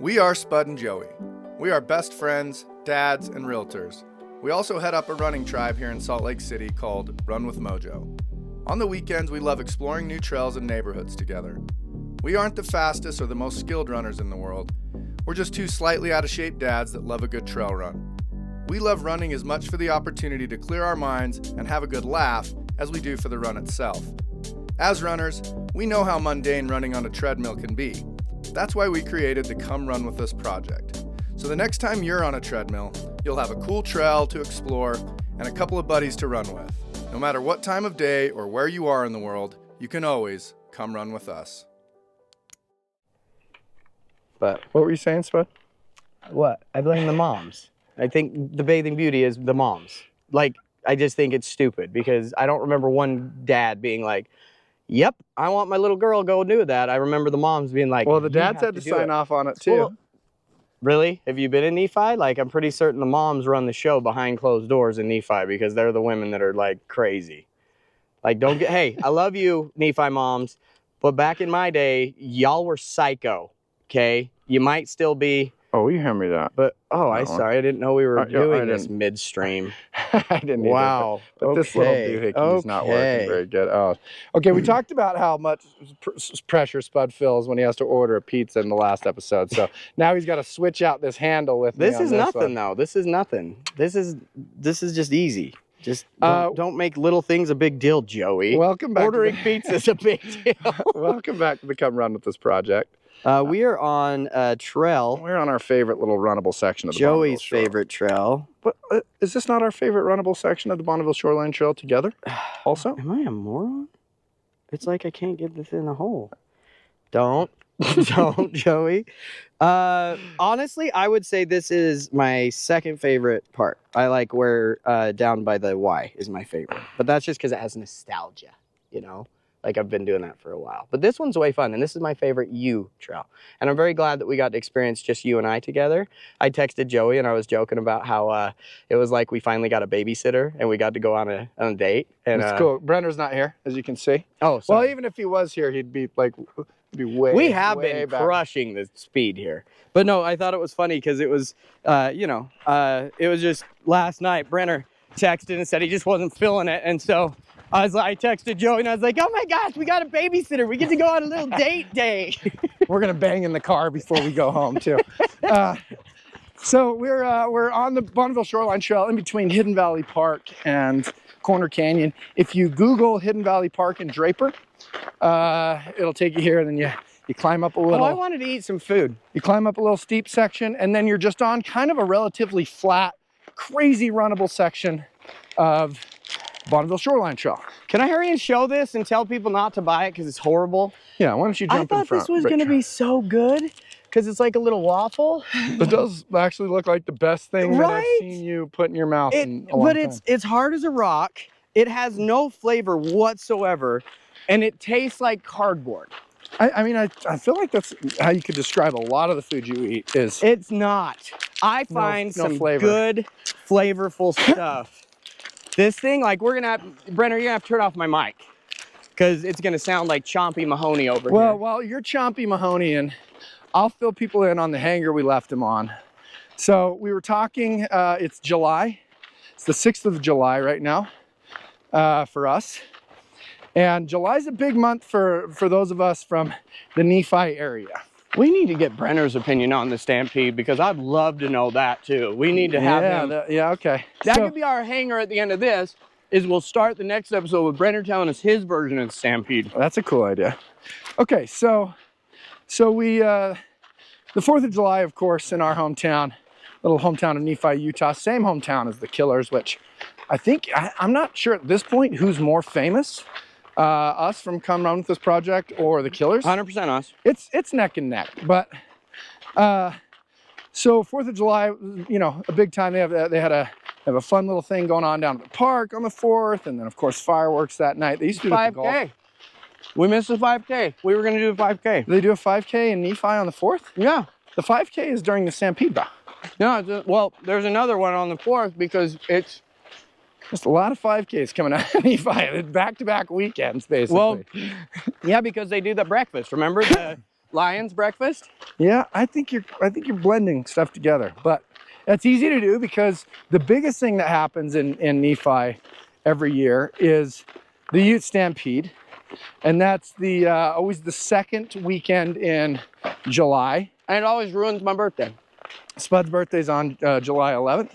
We are Spud and Joey. We are best friends, dads, and realtors. We also head up a running tribe here in Salt Lake City called Run with Mojo. On the weekends, we love exploring new trails and neighborhoods together. We aren't the fastest or the most skilled runners in the world. We're just two slightly out of shape dads that love a good trail run. We love running as much for the opportunity to clear our minds and have a good laugh as we do for the run itself. As runners, we know how mundane running on a treadmill can be. That's why we created the Come Run With Us project. So the next time you're on a treadmill, you'll have a cool trail to explore and a couple of buddies to run with. No matter what time of day or where you are in the world, you can always come run with us. But What were you saying, Spud? what? I blame the moms. I think the bathing beauty is the moms. Like, I just think it's stupid because I don't remember one dad being like, yep, I want my little girl to go do that. I remember the moms being like, Well, the "You dads have had to do sign it." off on it too. Well, really? Have you been in Nephi? Like, I'm pretty certain the moms run the show behind closed doors in Nephi because they're the women that are like crazy. Like, don't get, hey, I love you, Nephi moms, but back in my day, y'all were psycho, okay? You might still be. Oh, you hear me that. But, sorry, I didn't know we were doing this didn't. midstream. I didn't either, Wow. but this little doohickey is not working very good. Oh. Okay, we talked about how much pressure Spud feels when he has to order a pizza in the last episode. So now he's got to switch out this handle with me This on is nothing, one. though. This is nothing. This is just easy. Just don't make little things a big deal, Joey. Welcome back. Ordering pizza is a big deal. Welcome back to the Come Run With This project. We are on a trail. We're on our favorite little runnable section of the Joey's Bonneville Shore. favorite trail. But, is this not our favorite runnable section of the Bonneville Shoreline Trail together? Also? Am I a moron? It's like I can't get this in a hole. Don't, Joey. Honestly, I would say this is my second favorite part. I like where down by the Y is my favorite. But that's just because it has nostalgia, you know? Like, I've been doing that for a while. But this one's way fun, and this is my favorite U trail. And I'm very glad that we got to experience just you and I together. I texted Joey, and I was joking about how it was like we finally got a babysitter, and we got to go on a date. And It's cool. Brenner's not here, as you can see. Oh, sorry. Well, even if he was here, he'd be like, way we have way been back. crushing the speed here. But no, I thought it was funny because it was, it was just last night, Brenner texted and said he just wasn't feeling it. And so I texted Joey and I was like, oh my gosh, we got a babysitter. We get to go on a little date day. We're going to bang in the car before we go home, too. So we're on the Bonneville Shoreline Trail in between Hidden Valley Park and Corner Canyon. If you Google Hidden Valley Park in Draper, it'll take you here, and then you climb up a little. Oh, I wanted to eat some food. You climb up a little steep section, and then you're just on kind of a relatively flat, crazy runnable section of Bonneville Shoreline Trail. Can I hurry and show this and tell people not to buy it because it's horrible? Yeah, why don't you jump in front? I thought this was going to be so good because it's like a little waffle. It does actually look like the best thing that I've seen you put in your mouth in a long time. It's hard as a rock. It has no flavor whatsoever, and it tastes like cardboard. I mean, I feel like that's how you could describe a lot of the food you eat is. It's not. I find some flavor. good, flavorful stuff. This thing, like, Brenner, you're going to have to turn off my mic because it's going to sound like Chompy Mahoney over here. Well, while you're Chompy Mahoney, and I'll fill people in on the hanger we left him on. So we were talking, it's July. It's the 6th of July right now for us. And July's a big month for those of us from the Nephi area. We need to get Brenner's opinion on the Stampede because I'd love to know that too. We need to have him. Okay. That could be our hanger at the end of this, is we'll start the next episode with Brenner telling us his version of the Stampede. That's a cool idea. Okay, so we, the 4th of July, of course, in our hometown, little hometown of Nephi, Utah, same hometown as the Killers, which I think, I'm not sure at this point who's more famous. Us from Come Run With This project or the Killers. 100% us. It's neck and neck. But so 4th of July, you know, a big time. They have a fun little thing going on down at the park on the 4th, and then of course fireworks that night. They used to do 5K. We missed the 5K. We were going to do a 5K. They do a 5K in Nephi on the 4th? Yeah. The 5K is during the Stampede, though. No, well, there's another one on the 4th because it's just a lot of 5Ks coming out of Nephi. Back-to-back weekends, basically. Well, yeah, because they do the breakfast. Remember Lions breakfast? Yeah, I think you're blending stuff together, but that's easy to do because the biggest thing that happens in Nephi every year is the Ute Stampede, and that's the always the second weekend in July. And it always ruins my birthday. Spud's birthday's on July 11th.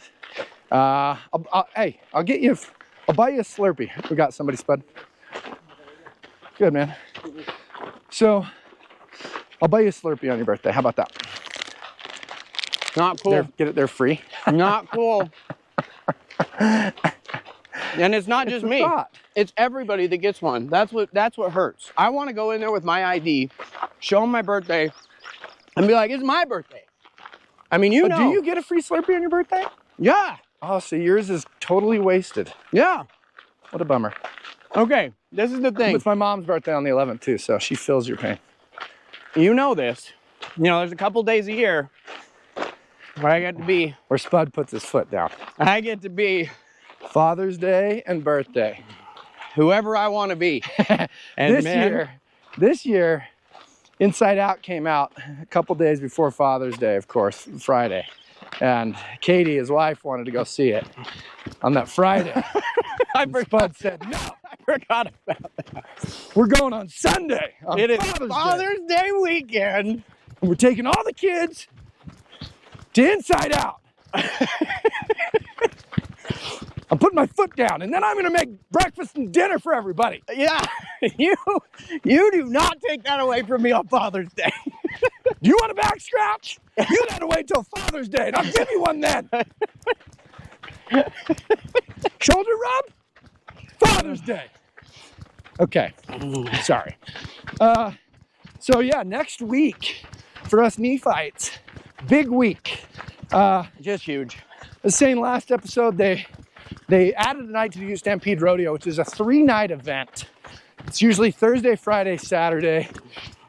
Hey, I'll buy you a Slurpee. We got somebody, Spud. Good, man. So I'll buy you a Slurpee on your birthday. How about that? Not cool. Get it there free. Not cool. And it's not just me. It's everybody that gets one. That's what hurts. I want to go in there with my ID, show them my birthday, and be like, it's my birthday. I mean, you know. Do you get a free Slurpee on your birthday? Yeah. Oh, so yours is totally wasted. Yeah. What a bummer. Okay, this is the thing. It's my mom's birthday on the 11th too, so she feels your pain. You know this. You know, there's a couple days a year where I get to be. Where Spud puts his foot down. I get to be Father's Day and birthday. Whoever I want to be. And this year, Inside Out came out a couple days before Father's Day, of course, Friday. And Katie, his wife, wanted to go see it on that Friday. Spud said, no. I forgot about that. We're going on Sunday. It is Father's Day weekend. And we're taking all the kids to Inside Out. I'm putting my foot down, and then I'm going to make breakfast and dinner for everybody. Yeah, you do not take that away from me on Father's Day. Do you want a back scratch? You gotta wait till Father's Day, and I'll give you one then. Shoulder rub? Father's Day. Okay, sorry. So yeah, next week for us Nephites, big week. Just huge. As saying last episode, they added a night to the Ute Stampede Rodeo, which is a 3-night event. It's usually Thursday, Friday, Saturday.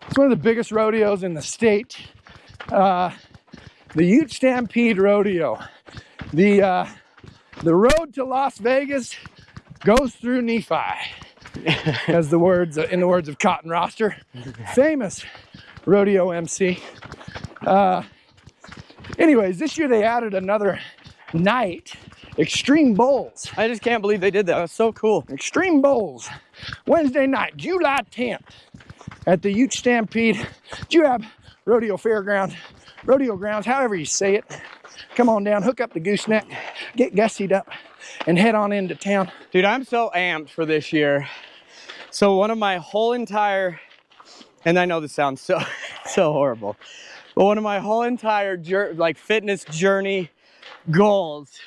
It's one of the biggest rodeos in the state. The Ute Stampede Rodeo. The road to Las Vegas goes through Nephi, as in the words of Cotton Roster, famous rodeo MC. Anyways, this year they added another night, Extreme Bowls. I just can't believe they did that. That's so cool. Extreme Bowls, Wednesday night, July 10th, at the Ute Stampede. Juab Rodeo Grounds, however you say it. Come on down, hook up the gooseneck, get gussied up, and head on into town. Dude, I'm so amped for this year. So one of my whole entire, and I know this sounds so horrible, but one of my whole entire fitness journey goals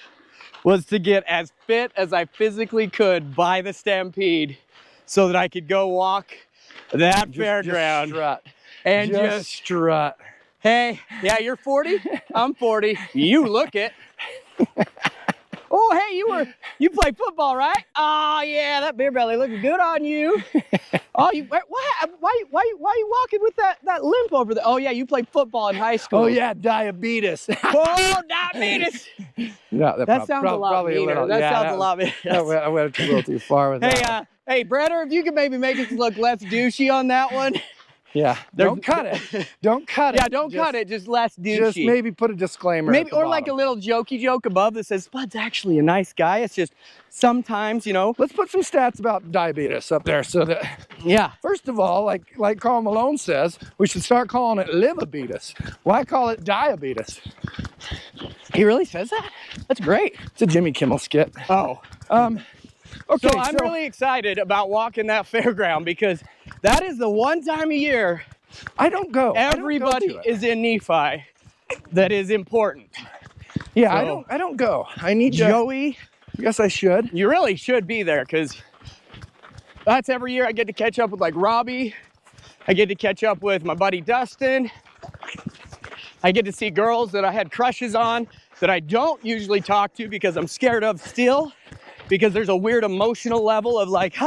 was to get as fit as I physically could by the Stampede so that I could go walk that fairground. Just strut. And just strut. Hey, yeah, you're 40? I'm 40. You look it. Oh, hey, you play football, right? Oh, yeah, that beer belly looking good on you. Oh, why you walking with that limp over there? Oh, yeah, you played football in high school. Oh, yeah, diabetes. Oh, diabetes. No, that sounds a lot meaner. That sounds a lot meaner. I went a little too far with that. Hey, Bretter, if you could maybe make it look less douchey on that one. Yeah, don't cut it. Don't cut it. Yeah, don't cut it. Just less douchey. Just maybe put a disclaimer. Maybe, or bottom. like a little jokey joke above that says, Spud's actually a nice guy. It's just sometimes, you know. Let's put some stats about diabetes up there so that, yeah. First of all, like Carl Malone says, we should start calling it livabetes. Why call it diabetes? He really says that? That's great. It's a Jimmy Kimmel skit. Oh. Okay, so I'm really excited about walking that fairground because that is the one time a year I don't go. Everybody is in Nephi that is important. Yeah, so, I don't go. I need Joey. I guess I should. You really should be there because that's every year I get to catch up with like Robbie. I get to catch up with my buddy Dustin. I get to see girls that I had crushes on that I don't usually talk to because I'm scared of still. Because there's a weird emotional level of like,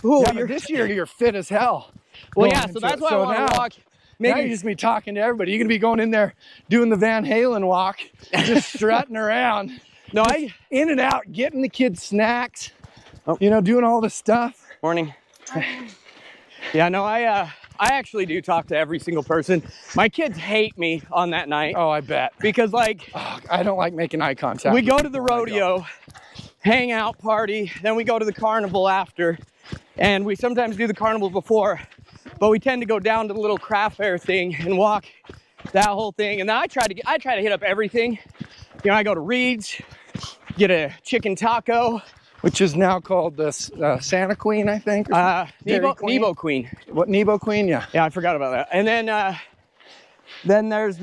this year you're fit as hell. Well, yeah, so that's why I want to walk. Maybe now you're just be talking to everybody. You're gonna be going in there doing the Van Halen walk, just strutting around. No, in and out, getting the kids snacks. Oh. You know, doing all this stuff. Morning. Yeah, no, I I actually do talk to every single person. My kids hate me on that night. Oh, I bet. Because like, I don't like making eye contact. we go to the rodeo, hang out, party, then we go to the carnival after, and we sometimes do the carnival before, but we tend to go down to the little craft fair thing and walk that whole thing. And then I try to hit up everything. You know, I go to Reed's, get a chicken taco, which is now called the Santa Queen, I think. Nebo Queen. What, Nebo Queen? Yeah. Yeah, I forgot about that. And then there's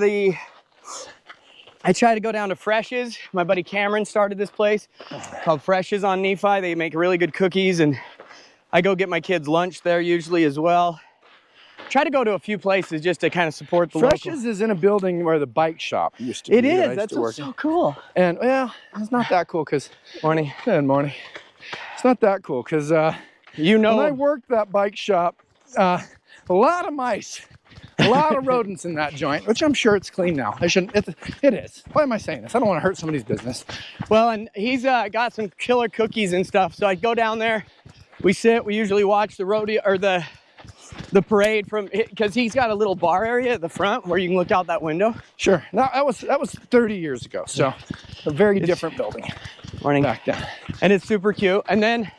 I try to go down to Fresh's. My buddy Cameron started this place called Fresh's on Nephi. They make really good cookies, and I go get my kids lunch there usually as well. Try to go to a few places just to kind of support the Fresh's local. is in a building where the bike shop used to be. It is. That's so cool. And well, it's not that cool because morning. Good morning. It's not that cool because you know, when I worked that bike shop, a lot of mice, a lot of rodents in that joint, which I'm sure it's clean now. I shouldn't. It is. Why am I saying this? I don't want to hurt somebody's business. Well, and he's got some killer cookies and stuff. So I go down there. We sit. We usually watch the rodeo or the parade from, because he's got a little bar area at the front where you can look out that window. Sure. Now that was 30 years ago, so a very different building. Morning. Back then. And it's super cute. And then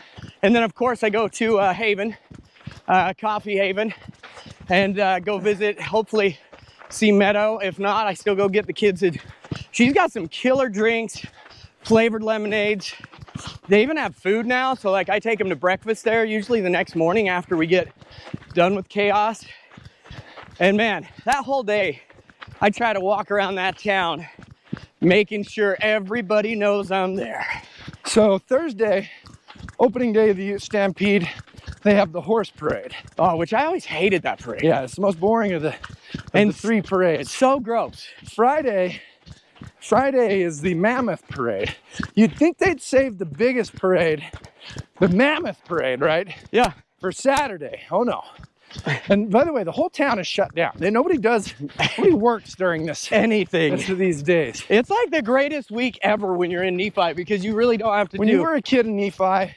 of course I go to Haven, Coffee Haven, and go visit. Hopefully see Meadow. If not, I still go get the kids. She's got some killer drinks, flavored lemonades. They even have food now, so like I take them to breakfast there usually the next morning after we get done with chaos. And man, that whole day I try to walk around that town making sure everybody knows I'm there. So Thursday, opening day of the Ute Stampede, they have the horse parade. Oh, which I always hated that parade. Yeah, it's the most boring of the three parades. It's so gross. Friday is the mammoth parade. You'd think they'd save the biggest parade, the mammoth parade, right? Yeah. For Saturday. Oh no. And by the way, the whole town is shut down. Nobody works during this these days. It's like the greatest week ever when you're in Nephi because you really don't have to When you were a kid in Nephi, I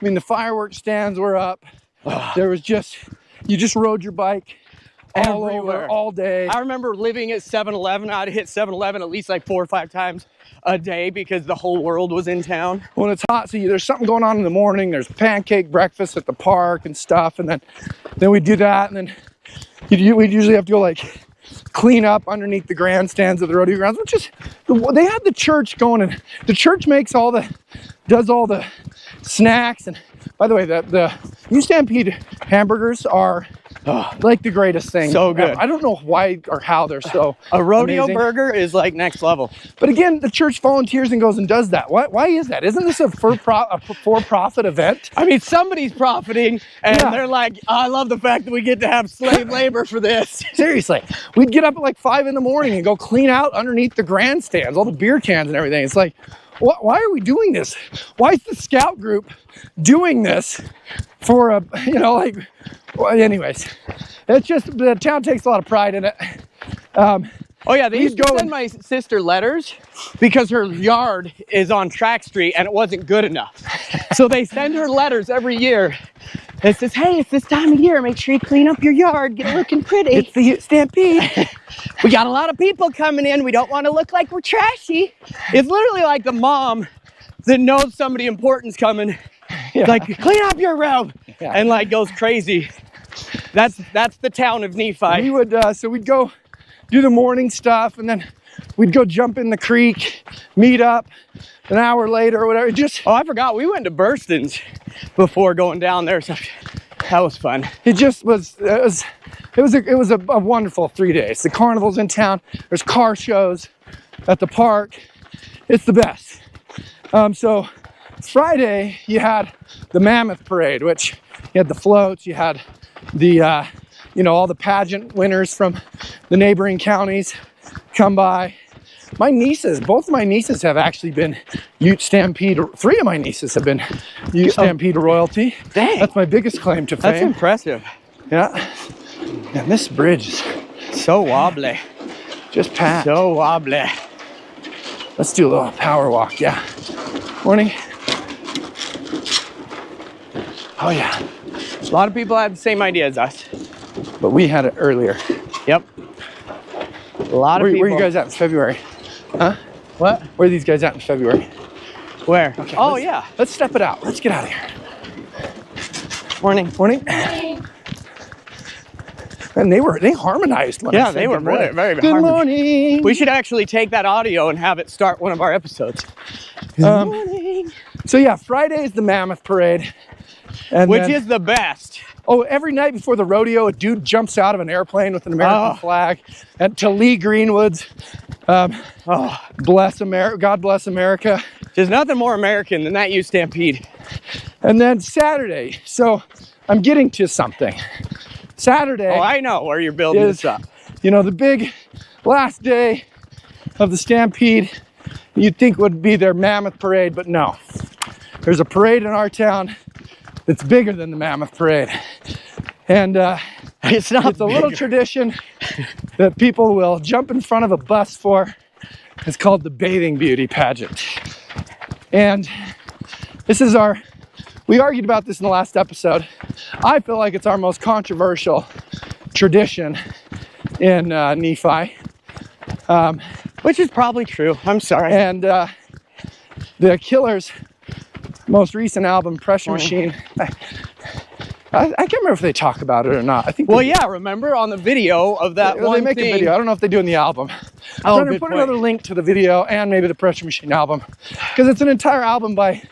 mean, the fireworks stands were up. There was you just rode your bike all over all day. I remember living at 7-Eleven. I'd hit 7-Eleven at least like 4 or 5 times a day because the whole world was in town. When it's hot, so there's something going on in the morning. There's pancake breakfast at the park and stuff, and then we do that, and then we'd usually have to go like clean up underneath the grandstands of the rodeo grounds, which is they had the church going, and the church does all the snacks. And by the way, the Ute Stampede hamburgers are like the greatest thing. So good. I don't know why or how they're so a rodeo amazing. Burger is like next level. But again, the church volunteers and goes and does that. Why is that? Isn't this a for-profit event? I mean, somebody's profiting, and they're like, I love the fact that we get to have slave labor for this. Seriously, we'd get up at like 5 in the morning and go clean out underneath the grandstands, all the beer cans and everything. It's like, why are we doing this? Why is the scout group doing this for anyways, it's just the town takes a lot of pride in it. Oh yeah, they used to send my sister letters because her yard is on Track Street and it wasn't good enough. So they send her letters every year. It says, hey, it's this time of year. Make sure you clean up your yard, get it looking pretty. It's the Ute Stampede. We got a lot of people coming in. We don't want to look like we're trashy. It's literally like the mom that knows somebody important's coming. Yeah. Like, clean up your room, and like goes crazy. That's the town of Nephi. We would so we'd go do the morning stuff, and then we'd go jump in the creek, meet up an hour later or whatever. I forgot we went to Burston's before going down there, so that was fun. It was a wonderful 3 days. The carnival's in town. There's car shows at the park. It's the best. So Friday you had the mammoth parade, which you had the floats, you had the all the pageant winners from the neighboring counties come by. Both of my nieces have actually been Ute Stampede. 3 of my nieces have been Ute Stampede royalty. Dang. That's my biggest claim to fame. That's impressive. Yeah. And this bridge is so wobbly. Just packed. So wobbly. Let's do a little power walk. Yeah. Morning. Oh yeah. A lot of people have the same idea as us. But we had it earlier. Yep. A lot of people. Where you guys at in February? Where are you guys at in February? Huh? What? Where are these guys at in February? Where? Okay, oh, yeah. Let's step it out. Let's get out of here. Morning. Morning. And they harmonized. When Yeah, they were very, very Good morning. We should actually take that audio and have it start one of our episodes. Good morning. So yeah, Friday is the Mammoth Parade. And Which is the best. Oh, every night before the rodeo, a dude jumps out of an airplane with an American flag to Lee Greenwood's. Bless America. God bless America. There's nothing more American than that Ute Stampede. And then Saturday. So I'm getting to something. Saturday. Oh, I know where you're building this up. You know, the big last day of the Stampede, you'd think would be their Mammoth Parade, but no. There's a parade in our town that's bigger than the Mammoth Parade. And it's a little tradition that people will jump in front of a bus for. It's called the Bathing Beauty Pageant. And this is we argued about this in the last episode. I feel like it's our most controversial tradition in Nephi. Which is probably true. I'm sorry. And the Killer's most recent album, Pressure Machine. I can't remember if they talk about it or not. I think. Well, yeah. Remember on the video of that one they make thing. a video. I don't know if they do in the album. Oh, I'm gonna put another link to the video and maybe the Pressure Machine album, because it's an entire album by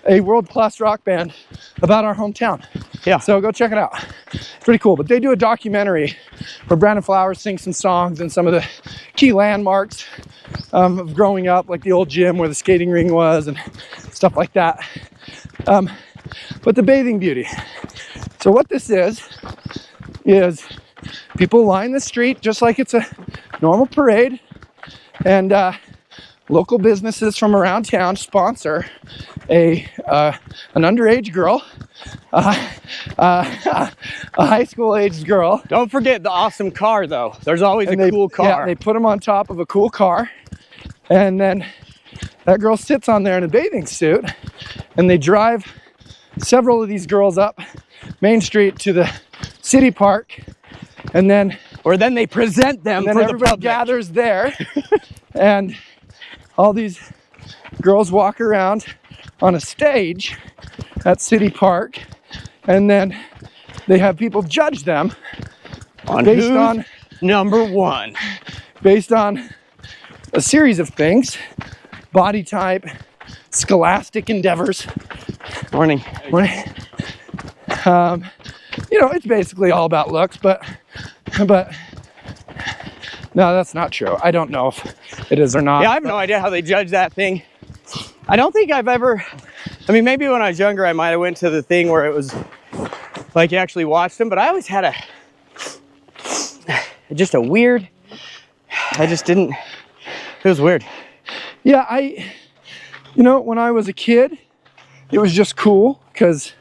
a world-class rock band about our hometown. Yeah. So go check it out. It's pretty cool. But they do a documentary where Brandon Flowers sings some songs and some of the key landmarks of growing up, like the old gym where the skating ring was and stuff like that. But the Bathing Beauty. So what this is people line the street just like it's a normal parade, and local businesses from around town sponsor an underage girl, a high school aged girl. Don't forget the awesome car, though. There's always a cool car. Yeah, they put them on top of a cool car, and then that girl sits on there in a bathing suit, and they drive several of these girls up Main Street to the city park, and then they present them for the everybody public. gathers there, and all these girls walk around on a stage at City Park, and then they have people judge them based on number one, based on a series of things: body type, scholastic endeavors. Morning. You know, it's basically all about looks, but no, that's not true. I don't know if it is or not. Yeah, I have no idea how they judge that thing. I don't think I've ever, I mean, maybe when I was younger, I might have went to the thing where it was like you actually watched them, but I always had just a weird, I just didn't, it was weird. Yeah, you know, when I was a kid, it was just cool because,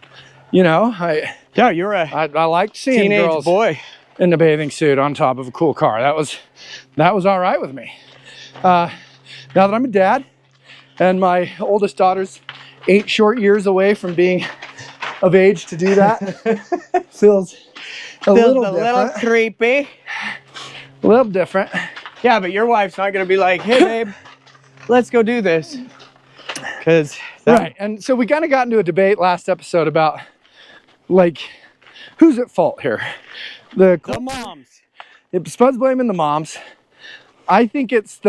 you know, I liked seeing teenage girls boy in the bathing suit on top of a cool car. That was all right with me. Now that I'm a dad and my oldest daughter's 8 short years away from being of age to do that, feels a little creepy. A little different. Yeah, but your wife's not gonna be like, hey babe, let's go do this. Right, and so we kind of got into a debate last episode about, like, who's at fault here? The moms. Spud's blaming the moms. I think it's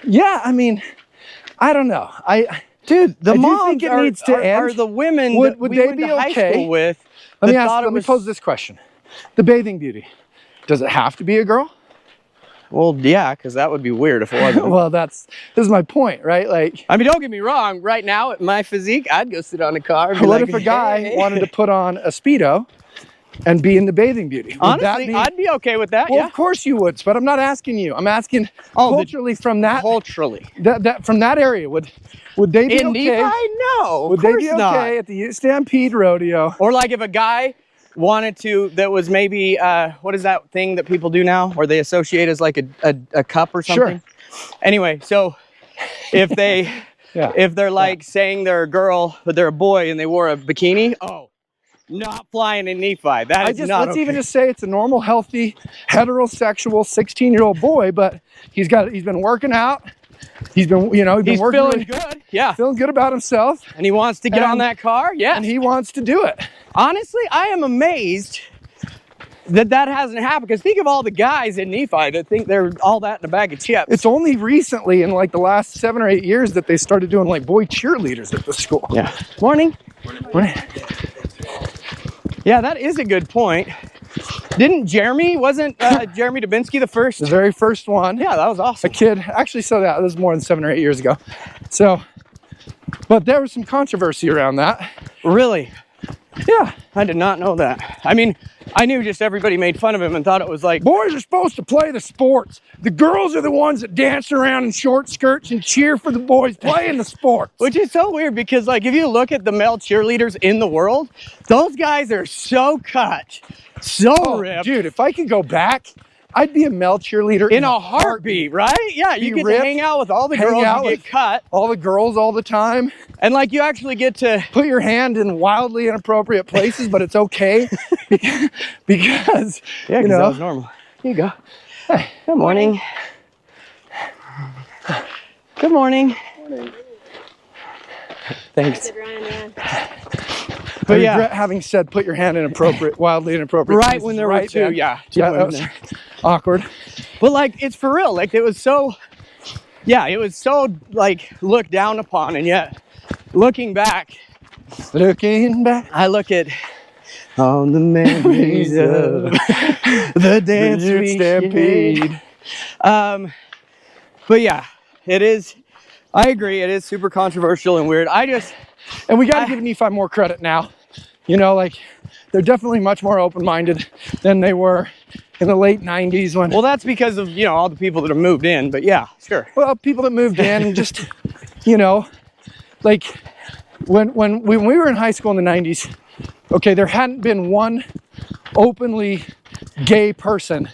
yeah, I mean, I don't know. Dude, the moms think it needs to end. Are the women would that we they went be to high okay? school with. Let me pose this question. The Bathing Beauty, does it have to be a girl? Well, yeah, because that would be weird if it wasn't. Well, this is my point, right? Like, I mean, don't get me wrong. Right now, at my physique, I'd go sit on a car. And be what like, if a guy hey. wanted to put on a Speedo and be in the Bathing Beauty? Honestly, I'd be okay with that. Well, yeah, of course you would, but I'm not asking you. I'm asking culturally from that. Culturally, that from that area, would they be in okay? Nephi, no. Would they be okay at the Ute Stampede rodeo? Or like if a guy wanted to, that was maybe what is that thing that people do now, where they associate as like a cup or something? Sure. Anyway, so if they if they're like saying they're a girl but they're a boy and they wore a bikini, not flying in Nephi. That is not let's okay. even just say it's a normal, healthy, heterosexual 16-year-old boy, but he's been working out. He's been, you know, He's working feeling really, good. Yeah. feeling good about himself, And he wants to get on And- that car. Yeah. and he wants to do it. Honestly, I am amazed that hasn't happened, because think of all the guys in Nephi that think they're all that in a bag of chips. It's only recently, in like the last 7 or 8 years, that they started doing like boy cheerleaders at the school. Yeah. Morning. Right. Yeah, that is a good point. Wasn't Jeremy Dubinsky the first? The very first one. Yeah, that was A awesome. kid, actually, so that was more than 7 or 8 years ago. So, but there was some controversy around that. Really? Yeah. I did not know that. I mean, I knew just everybody made fun of him and thought it was like, Boys are supposed to play the sports. The girls are the ones that dance around in short skirts and cheer for the boys playing the sports. which is so weird, because like if you look at the male cheerleaders in the world, those guys are so cut, so ripped. Dude, if I could go back, I'd be a male cheerleader In a heartbeat, right? Yeah, you Be get ripped, to hang out with all the hang girls, out you with- get cut, All the girls all the time. and like you actually get to, Put your hand in wildly inappropriate places, but it's okay because yeah, you that know. was normal. Here you go. Hey, good morning. Good morning. Thanks. I But yeah, regret having said put your hand in wildly inappropriate right places when there were right two, then. yeah. Yeah, two that women was there. awkward. But like, it's for real. Like, it was so, yeah, it was so like looked down upon, and yet looking back, Looking back, I look at on the memories of the dance Ute we Stampede. shared. But yeah, it is. I agree. It is super controversial and weird. And we got to give Nephi more credit now. You know, like they're definitely much more open-minded than they were in the late 90s when, Well, that's because of, you know, all the people that have moved in. But yeah, sure. well, people that moved in just, you know, like when we were in high school in the 90s, okay, there hadn't been one openly gay person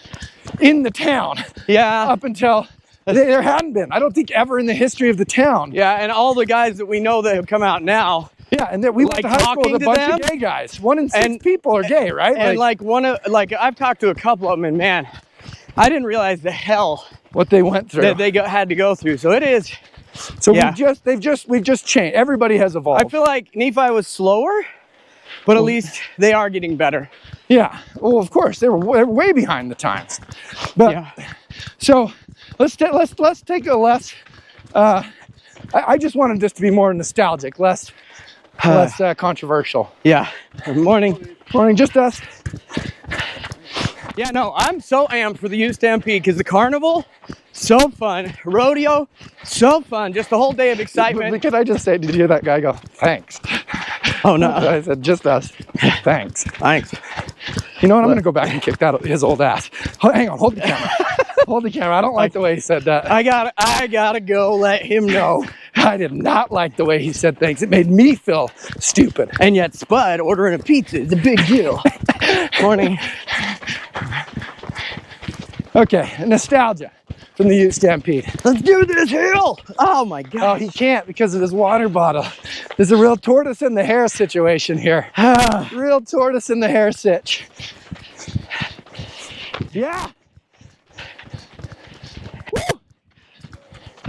in the town Yeah. up until there hadn't been. I don't think ever in the history of the town. Yeah, and all the guys that we know that have come out now, Yeah, and then we went Like to high school talking with a to bunch of them? gay guys. 1 in 6 And- people are gay, right? and like I've talked to a couple of them, and man, I didn't realize the hell what they went through. that they had to go through. So it is. So Yeah. we've just changed. Everybody has evolved. I feel like Nephi was slower, but at least they are getting better. Yeah. Well, of course they were way behind the times. But Yeah. so let's take a less. I just wanted this to be more nostalgic, less controversial. Yeah. Good morning. Morning, just us. Yeah, no, I'm so amped for the Ute Stampede because the carnival, so fun. Rodeo, so fun. Just the whole day of excitement. Could I just say, did you hear that guy go, thanks? Oh, no. I said, just us. Thanks. Thanks. You know what? I'm going to go back and kick his old ass. Hang on, hold the camera. Hold the camera. I don't like the way he said that. I gotta go let him know. I did not like the way he said things. It made me feel stupid. And yet Spud ordering a pizza is a big deal. Morning. Okay, nostalgia from the Ute Stampede. Let's do this hill. Oh my Oh, God. he can't because of his water bottle. There's a real tortoise in the hare situation here. Real tortoise in the hare sitch. Yeah.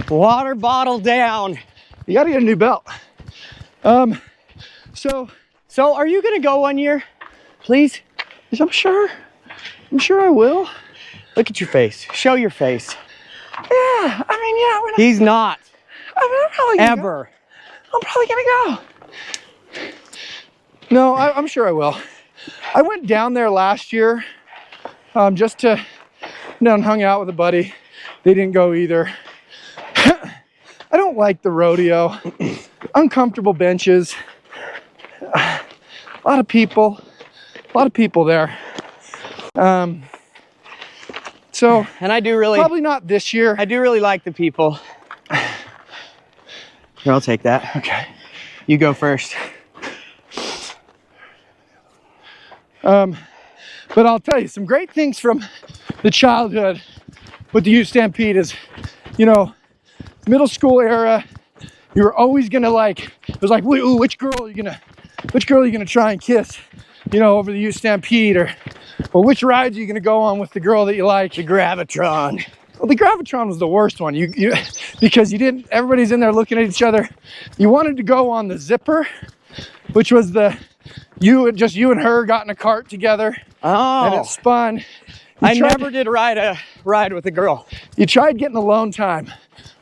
Water bottle down. You got to get a new belt. So So are you gonna go one year? Please? I'm sure I will. Look at your face. Show your face. Yeah, I mean, yeah, we're not, He's not. I'm probably gonna Ever. Go. I'm probably gonna go. No, I'm sure I will. I went down there last year, just to, and hung out with a buddy. They didn't go either. I don't like the rodeo. Uncomfortable benches. A lot of people there. So And I do really probably not this year. I do really like the people. Here, I'll take that. Okay. You go first. But I'll tell you some great things from the childhood with the Ute Stampede is, middle school era, you were always gonna it was like, ooh, which girl are you gonna try and kiss? you know, over the Ute Stampede, or which rides are you going to go on with the girl that you like? The Gravitron. Well, the Gravitron was the worst one. You because you didn't. Everybody's in there looking at each other. You wanted to go on the Zipper, which was just you and her got in a cart together, and Oh, it spun. I never did ride a ride with a girl. You tried getting alone time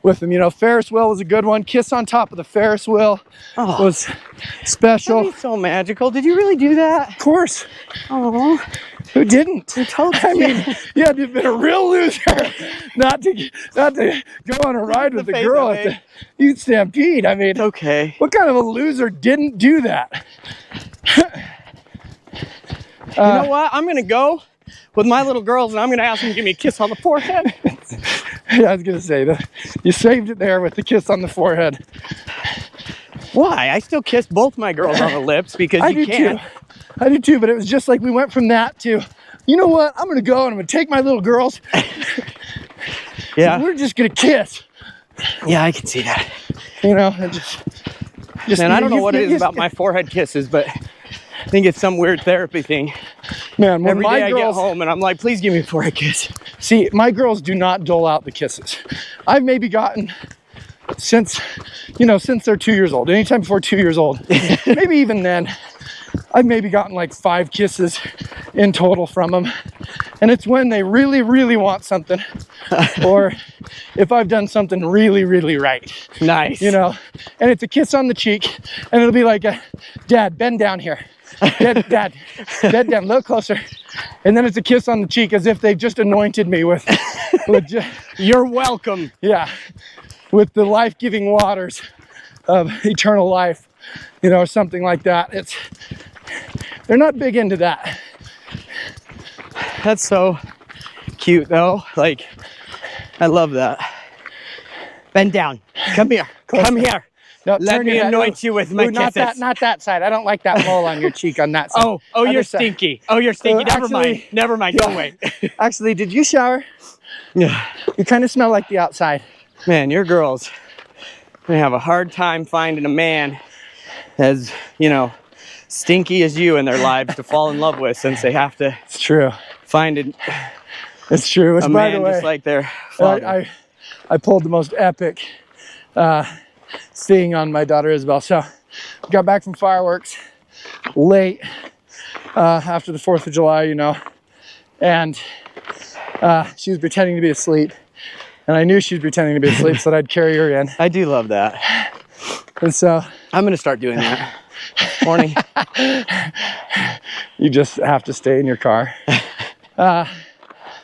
with them. You know, Ferris wheel was a good one. Kiss on top of the Ferris wheel was special. That'd be so magical. Did you really do that? Of course. Oh, Who didn't? you told I mean, you had to have been a real loser not to go on a ride with The a face girl I at the made. Ute Stampede. I mean, okay. what kind of a loser didn't do that? You know what? I'm gonna go with my little girls, and I'm gonna ask them to give me a kiss on the forehead. Yeah, I was gonna say that you saved it there with the kiss on the forehead. Why? I still kiss both my girls on the lips because you can't. I do too, but it was just like we went from that to, you know what? I'm gonna go and I'm gonna take my little girls. Yeah. And we're just gonna kiss. Yeah, I can see that. You know, and just. Man, I don't know what it is about my forehead kisses, but I think it's some weird therapy thing. Man, when Every my day I get girls home and I'm like, please give me a forehead kiss. see, my girls do not dole out the kisses. I've maybe gotten since they're 2 years old. Anytime before 2 years old, maybe even then, I've maybe gotten like 5 kisses in total from them. And it's when they really, really want something, or if I've done something really, really right. Nice. You know, and it's a kiss on the cheek, and it'll be like, Dad, bend down here. Dad, bend down, a little closer. And then it's a kiss on the cheek as if they've just anointed me with You're welcome. yeah, with the life-giving waters of eternal life, you know, or something like that. They're not big into that. That's so cute though. Like, I love that. Bend down. Come here. Come here. No, Let turn me your head. anoint you with my Ooh, not kisses. not that side. I don't like that mole on your cheek on that side. Oh, Other you're side. stinky. Oh, you're stinky. Never mind. actually- Never mind. Don't wait. Actually, did you shower? Yeah. You kind of smell like the outside. Man, your girls, they have a hard time finding a man as, you know, stinky as you in their lives to fall in love with, since they have to It's true. find a It's true. Which, by man the way, just like their father. I pulled the most epic thing on my daughter Isabel. So, got back from fireworks late after the 4th of July, you know, and she was pretending to be asleep. And I knew she was pretending to be asleep, so that I'd carry her in. I do love that. And so I'm going to start doing that. Morning. you just have to stay in your car.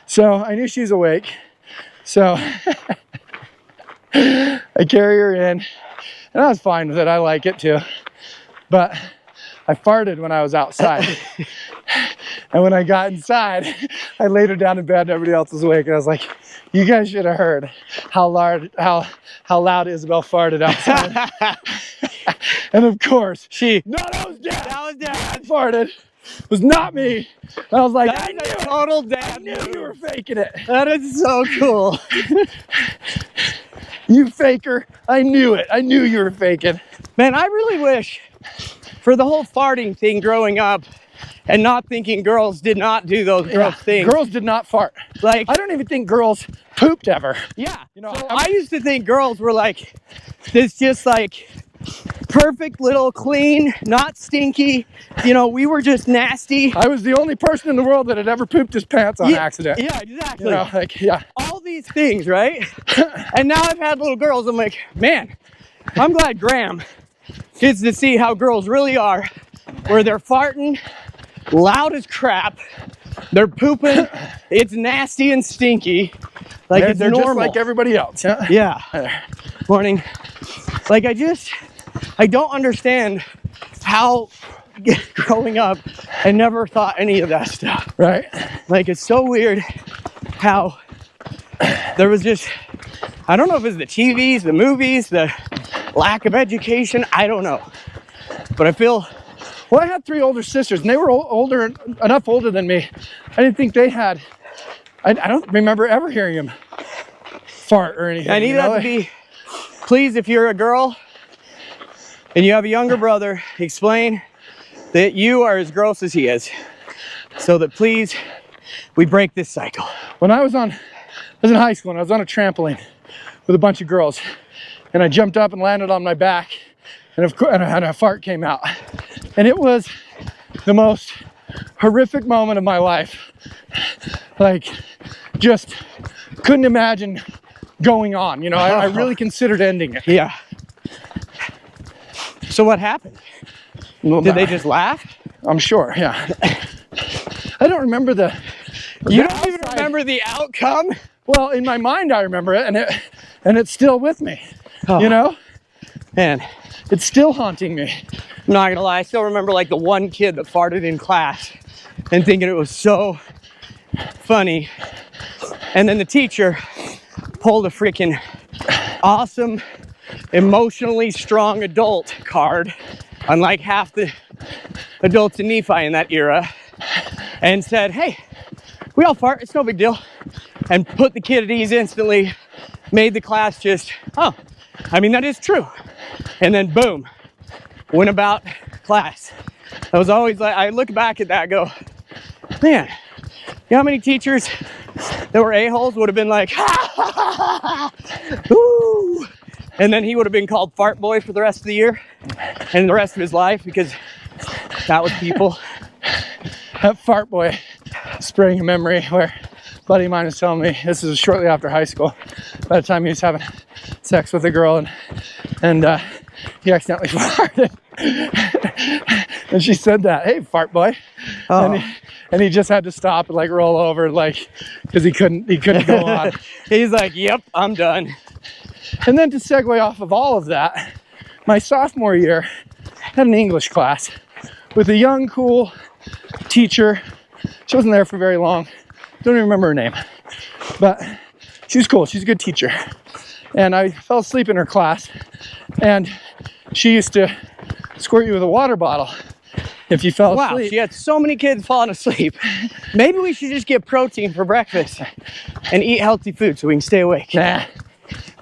So I knew she's awake. So I carry her in, and I was fine with it. I like it too. But I farted when I was outside. And when I got inside, I laid her down in bed and everybody else was awake. And I was like, you guys should have heard how loud Isabel farted outside. And of course, no, that was Dad. That was Dad. Dad farted. It was not me. And I was like, That I is knew a it. total I dad knew you were move. faking it. That is so cool. You faker. I knew it. I knew you were faking. Man, I really wish for the whole farting thing growing up and not thinking girls did not do those gross things. Girls did not fart. Like, I don't even think girls pooped ever. yeah. You know, So I used to think girls were like this, just like perfect little clean, not stinky. You know, we were just nasty. I was the only person in the world that had ever pooped his pants on accident. Yeah, exactly. You know, like, yeah. All these things, right? And now I've had little girls. I'm like, man, I'm glad Graham gets to see how girls really are, where they're farting loud as crap, they're pooping, it's nasty and stinky, like it's they're normal. just like everybody else. Yeah. Yeah. Morning. Like, I don't understand how growing up I never thought any of that stuff. Right. Like, it's so weird how there was just, I don't know if it's the TVs, the movies, the lack of education, I don't know. But I feel, Well, I had 3 older sisters, and they were enough older than me. I didn't think they had. I don't remember ever hearing them fart or anything. I need that to be, please, if you're a girl and you have a younger brother, explain that you are as gross as he is, so that please, we break this cycle. When I was in high school and I was on a trampoline with a bunch of girls, and I jumped up and landed on my back, and a fart came out. And it was the most horrific moment of my life. Like, just couldn't imagine going on. You know, I really considered ending it. Yeah. So what happened? Did they just laugh? I'm sure, yeah. I don't remember You don't even remember the outcome? Well, in my mind I remember it, and it's still with me. Oh. You know? Man, It's still haunting me. I'm not gonna lie, I still remember like the one kid that farted in class and thinking it was so funny. And then the teacher pulled a freaking awesome, emotionally strong adult card, unlike half the adults in Nephi in that era, and said, hey, we all fart, it's no big deal. And put the kid at ease instantly, made the class just, oh, I mean, that is true. And then boom, went about class. I was always like, I look back at that and go, man, you know how many teachers that were a-holes would have been like, ha, ha, ha, ha, woo. And then he would have been called Fart Boy for the rest of the year and the rest of his life, because that was people. That Fart Boy spraying a memory where a buddy of mine was telling me, this is shortly after high school, by the time he was having sex with a girl, and he accidentally farted. And she said that, hey, Fart Boy. Oh. And he just had to stop and like roll over, like, because he couldn't go on. He's like, yep, I'm done. And then to segue off of all of that, my sophomore year, I had an English class with a young, cool teacher. She wasn't there for very long. Don't even remember her name. But she was cool. She's a good teacher. And I fell asleep in her class. And she used to squirt you with a water bottle if you fell Wow, asleep. she had so many kids falling asleep. Maybe we should just get protein for breakfast and eat healthy food so we can stay awake. Nah.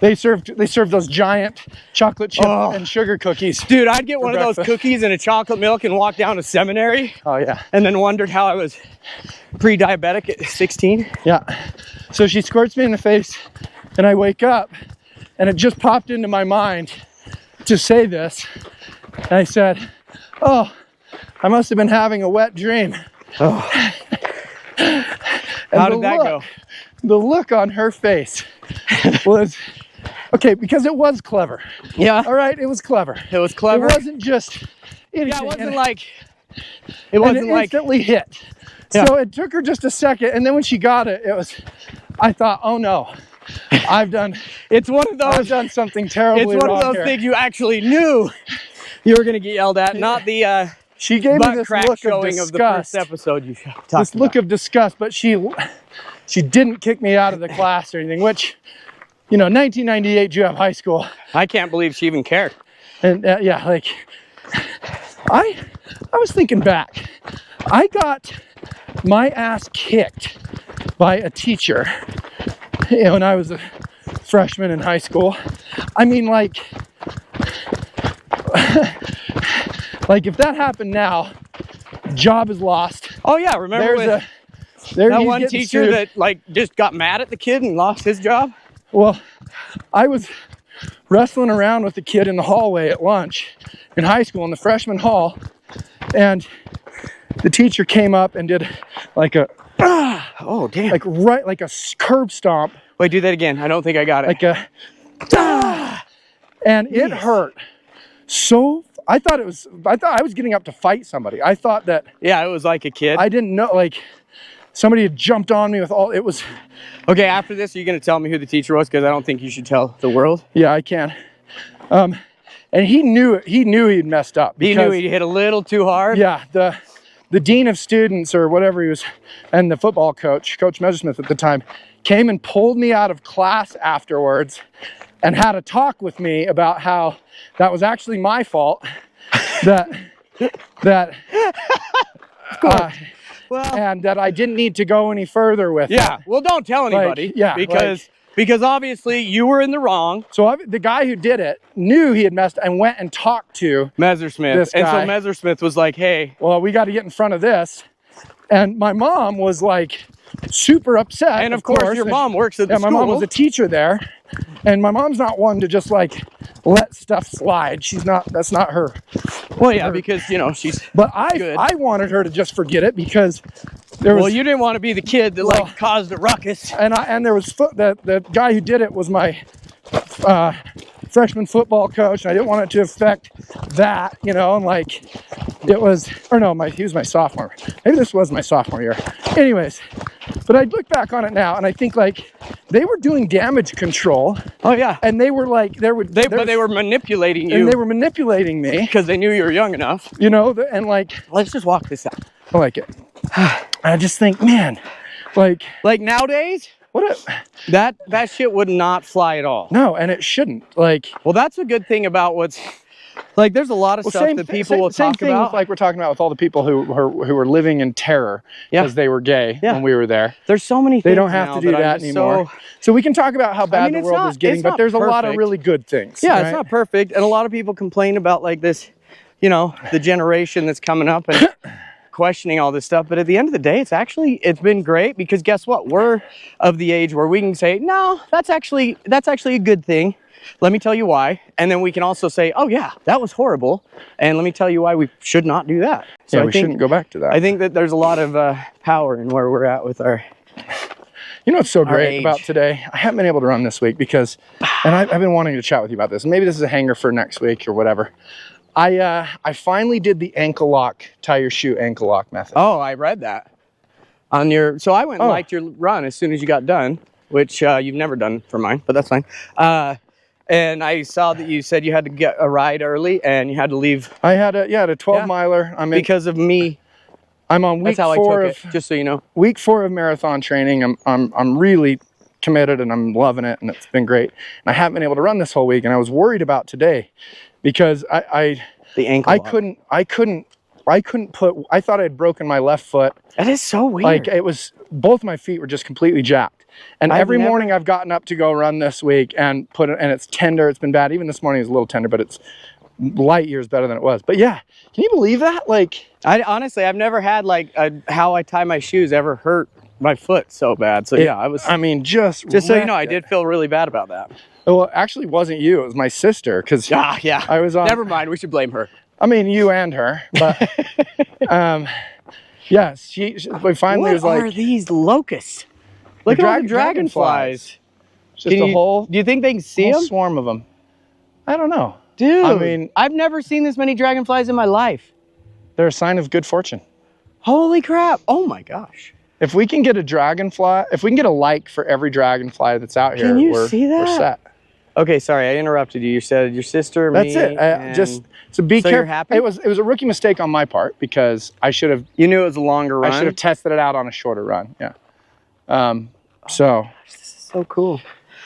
They served those giant chocolate chip Oh. and sugar cookies. Dude, I'd get one of those breakfast. cookies and a chocolate milk and walk down to seminary Oh yeah. and then wondered how I was pre-diabetic at 16. Yeah. So she squirts me in the face and I wake up and it just popped into my mind to say this. And I said, oh, I must have been having a wet dream. Oh. How did that go? The look on her face was, okay, because it was clever. Yeah, All right, it was clever. it was clever. It wasn't just anything. Yeah, it wasn't and like, it instantly hit. Yeah. So it took her just a second, and then when she got it, I thought, oh no, I've done something terribly it's one wrong of those here. things you actually knew you were gonna get yelled at, not the She gave me butt this crack look of showing of the first disgust. episode you talked This about. look of disgust, but she didn't kick me out of the class or anything, which, 1998 you have high school. I can't believe she even cared. And yeah, like, I was thinking back. I got my ass kicked by a teacher when I was a freshman in high school. I mean, like, like if that happened now, job is lost. Oh yeah, remember There's that he's one getting teacher sued. that like just got mad at the kid and lost his job? Well, I was wrestling around with the kid in the hallway at lunch in high school in the freshman hall, and the teacher came up and did like a Oh damn. like a curb stomp, Wait, do that again. I don't think I got it. like a and it hurt. So I thought I was getting up to fight somebody. I thought that Yeah, it was like a kid. I didn't know, like somebody had jumped on me with all it was. Okay, after this, are you gonna tell me who the teacher was? Because I don't think you should tell the world. Yeah, I can. And he knew it. He knew he'd messed up. He knew because- he hit a little too hard. Yeah, the dean of students or whatever he was, and the football coach, Coach Messersmith at the time, came and pulled me out of class afterwards and had a talk with me about how that was actually my fault. that Well, and that I didn't need to go any further with yeah. it. Well, don't tell anybody. yeah, Because Because obviously you were in the wrong. So the guy who did it knew he had messed and went and talked to Messersmith. This And so guy. Messersmith was like, hey. well, we got to get in front of this. And my mom was like super upset. And of course, your mom works at the yeah, school. my mom was a teacher there. And my mom's not one to just like let stuff slide. That's not her. Well, yeah, because, you know, she's But good. I wanted her to just forget it because there was. Well, you didn't want to be the kid that like caused a ruckus. And there was the guy who did it was my freshman football coach, and I didn't want it to affect that, you know, and like it was, or no, he was my sophomore. Maybe this was my sophomore year. Anyways, but I look back on it now, and I think like they were doing damage control. Oh yeah, And they were like, but they were manipulating you. and they were manipulating me, because they knew you were young enough. you know, and like Let's just walk this out. I like it. I just think, man, like Like nowadays, that shit would not fly at all. no, and it shouldn't. Like, Well, that's a good thing about what's like. There's a lot of stuff that people will talk thing about. with, like we're talking about with all the people who were living in terror because they were gay when we were there. There's so many things They don't have now to do I'm that just anymore. So we can talk about how bad the it's world not- is getting, it's but not there's a lot of perfect. really good things. Yeah, right? it's not perfect, and a lot of people complain about like this, you know, the generation that's coming up and questioning all this stuff. But at the end of the day, it's been great because guess what? We're of the age where we can say, no, that's actually a good thing. Let me tell you why. And then we can also say, oh yeah, that was horrible. And let me tell you why we should not do that. So Yeah, I we think, shouldn't go back to that. I think that there's a lot of power in where we're at with our. You know what's so great age. about today? I haven't been able to run this week because, and I've been wanting to chat with you about this. Maybe this is a hanger for next week or whatever. I finally did the ankle lock, tie your shoe ankle lock method. Oh, I read that on your. So I went and liked your run as soon as you got done, which you've never done for mine, but that's fine. And I saw that you said you had to get a ride early and you had to leave. I had a 12 miler. Because of me. I'm on week That's how 4 I took it, just so you know. Week 4 of marathon training. I'm really committed and I'm loving it and it's been great. And I haven't been able to run this whole week and I was worried about today because The ankle. I couldn't put. I thought I had broken my left foot. That is so weird. Like it was, both my feet were just completely jacked. And every morning I've gotten up to go run this week and and it's tender. It's been bad. Even this morning is a little tender, but it's light years better than it was. But yeah, can you believe that? Like, I've never had like how I tie my shoes ever hurt my foot so bad. So yeah, I was. I mean, just so you know, I did feel really bad about that. Well, it actually wasn't you. It was my sister. Because yeah. I was on. Never mind. We should blame her. I mean, you and her. But yes, we finally was like. What are these locusts? Look at all the dragonflies. Just a whole. Do you think they can see them? Swarm of them. I don't know. Dude, I mean, I've never seen this many dragonflies in my life. they're a sign of good fortune. Holy crap. Oh my gosh. If we can get a dragonfly, if we can get a like for every dragonfly that's out here, Can you see that? we're set. Okay, sorry, I interrupted you. You said your sister, That's me, it. and Just so be So careful. you're happy? It was a rookie mistake on my part because I should have you knew it was a longer run. I should have tested it out on a shorter run. Yeah. So. This is so cool.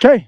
Okay.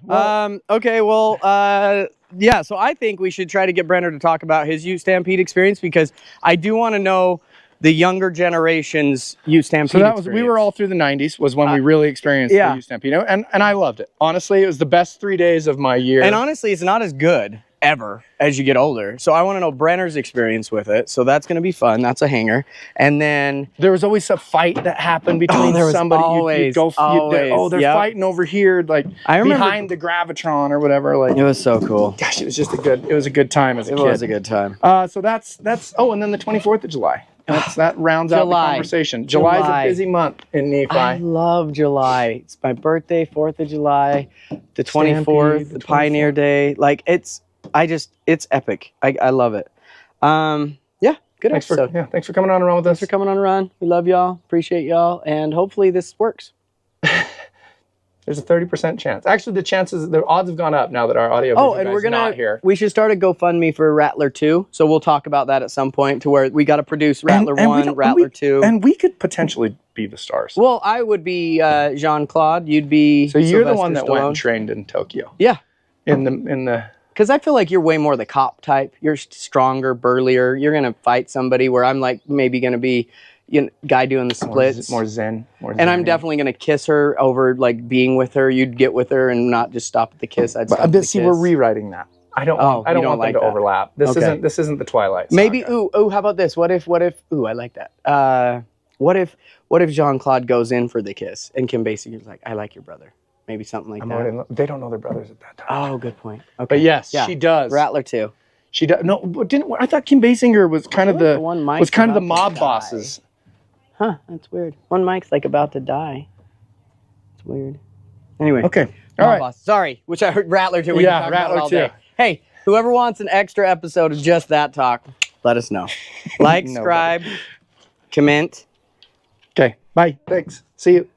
Well, Yeah, so I think we should try to get Brenner to talk about his Ute Stampede experience because I do want to know the younger generation's Ute Stampede so that was experience. we were all through the 90s was when we really experienced the Ute Stampede, and I loved it. Honestly, it was the best 3 days of my year. And honestly, it's not as good ever as you get older. So I want to know Brenner's experience with it. So that's going to be fun. That's a hanger. And then there was always a fight that happened between there was somebody. always, they're fighting over here, like I remember behind the gravitron or whatever. Like it was so cool. Gosh, it was just a good time as a kid. It was a good time. So that's and then the 24th of July. That rounds out the conversation. July's a busy month in Nephi. I love July. It's my birthday, 4th of July, the 24th, the Pioneer Day. Like it's epic. I love it. Yeah, good episode. Thanks for coming on and run with us. Thanks for coming on a run. We love y'all. Appreciate y'all. And hopefully this works. There's a 30% chance. Actually, the odds have gone up now that our audio and we're not here. We should start a GoFundMe for Rattler 2. So we'll talk about that at some point to where we got to produce Rattler 1, Rattler 2. And we could potentially be the stars. Well, I would be Jean-Claude. You'd be So you're the Sylvester one that went Stallone. and trained in Tokyo. Yeah. In the Because I feel like you're way more the cop type. You're stronger, burlier. You're going to fight somebody where I'm like maybe going to be, guy doing the splits. More zen. And I'm definitely gonna kiss her over like being with her. You'd get with her and not just stop at the kiss. I'd stop at the kiss. We're rewriting that. I don't want you don't them like to that. overlap. This isn't the Twilight Saga. Maybe how about this? What if I like that. What if Jean-Claude goes in for the kiss and Kim Basic's like, I like your brother. Maybe something like that. They don't know their brothers at that time. Oh, good point. Okay. But yes, she does. Rattler too. She does. No, but I thought Kim Basinger was kind of the the mob bosses. Huh, that's weird. One Mike's like about to die. It's weird. Anyway. Okay. All right. Boss. Sorry, which I heard Rattler too. We Yeah, can talk about Rattler it all too. day. Hey, whoever wants an extra episode of just that talk, let us know. Like, subscribe, comment. Okay. Bye. Thanks. See you.